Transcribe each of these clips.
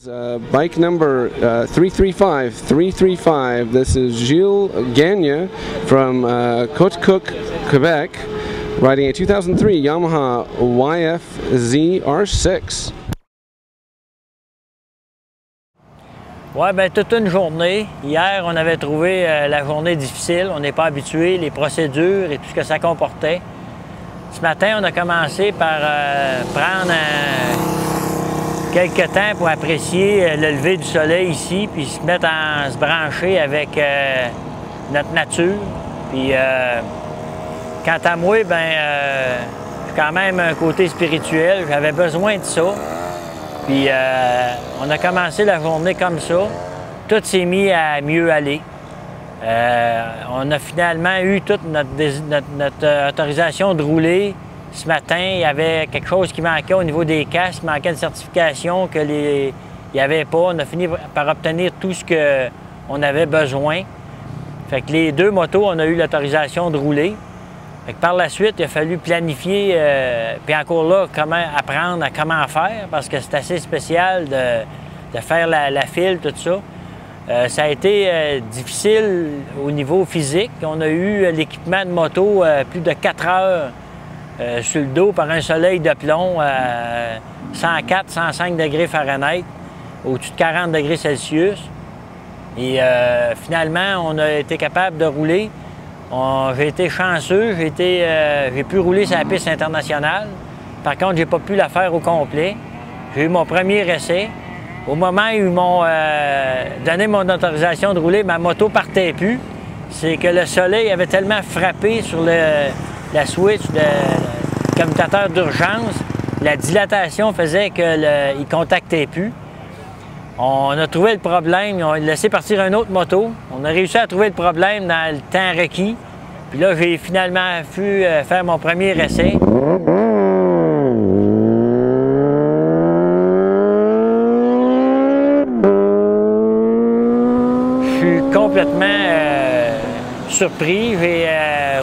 Bike number 335. This is Gilles Gagne from Côte-Coq, Quebec, riding a 2003 Yamaha YFZ R6. Oui, bien toute une journée. Hier, on avait trouvé la journée difficile. On n'est pas habitué, les procédures et tout ce que ça comportait. Ce matin, on a commencé par prendre quelques temps pour apprécier le lever du soleil ici, puis se mettre à se brancher avec notre nature. Puis, quant à moi, ben, j'ai quand même un côté spirituel. J'avais besoin de ça. Puis, on a commencé la journée comme ça. Tout s'est mis à mieux aller. On a finalement eu toute notre autorisation de rouler. Ce matin, il y avait quelque chose qui manquait au niveau des casques, il manquait une certification il n'y avait pas. On a fini par obtenir tout ce qu'on avait besoin. Fait que les deux motos, on a eu l'autorisation de rouler. Fait que par la suite, il a fallu planifier, puis encore là, comment apprendre à comment faire, parce que c'est assez spécial de faire la file, tout ça. Ça a été difficile au niveau physique. On a eu l'équipement de moto plus de 4 heures sur le dos par un soleil de plomb à 104-105 degrés Fahrenheit, au-dessus de 40 degrés Celsius. Et finalement, on a été capable de rouler. J'ai été chanceux, j'ai pu rouler sur la piste internationale. Par contre, j'ai pas pu la faire au complet. J'ai eu mon premier essai. Au moment où ils m'ont donné mon autorisation de rouler, ma moto partait plus. C'est que le soleil avait tellement frappé sur la switch de commutateur d'urgence, la dilatation faisait qu'il ne contactait plus. On a trouvé le problème, on a laissé partir une autre moto. On a réussi à trouver le problème dans le temps requis. Puis là, j'ai finalement pu faire mon premier essai. Je suis complètement surpris. J'ai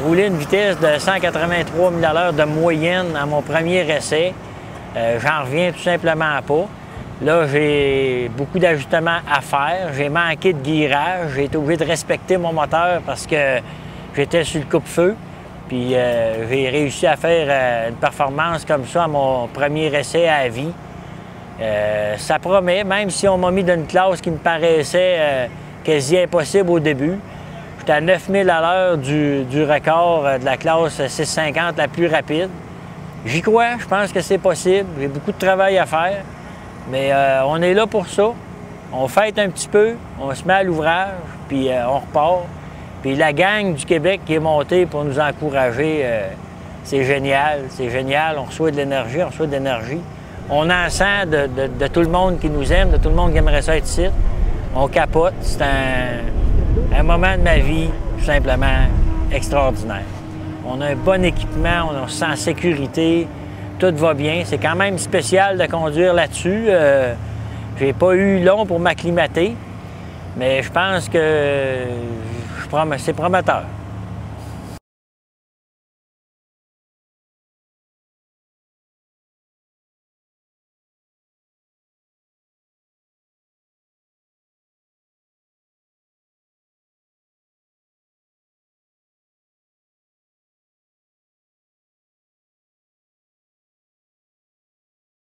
roulé une vitesse de 183 000 $ de moyenne à mon premier essai. J'en reviens tout simplement pas. Là, j'ai beaucoup d'ajustements à faire. J'ai manqué de guirage. J'ai été obligé de respecter mon moteur parce que j'étais sur le coupe-feu. Puis j'ai réussi à faire une performance comme ça à mon premier essai à vie. Ça promet, même si on m'a mis dans une classe qui me paraissait quasi impossible au début. J'étais à 9 000 à l'heure du record de la classe 650 la plus rapide. J'y crois, je pense que c'est possible. J'ai beaucoup de travail à faire. Mais on est là pour ça. On fête un petit peu, on se met à l'ouvrage, puis on repart. Puis la gang du Québec qui est montée pour nous encourager, c'est génial, c'est génial. On reçoit de l'énergie, on reçoit de l'énergie. On en sent de tout le monde qui nous aime, de tout le monde qui aimerait ça être ici. On capote. C'est un moment de ma vie tout simplement extraordinaire. On a un bon équipement, on se sent en sécurité. Tout va bien. C'est quand même spécial de conduire là-dessus. J'ai pas eu long pour m'acclimater, mais je pense que c'est prometteur.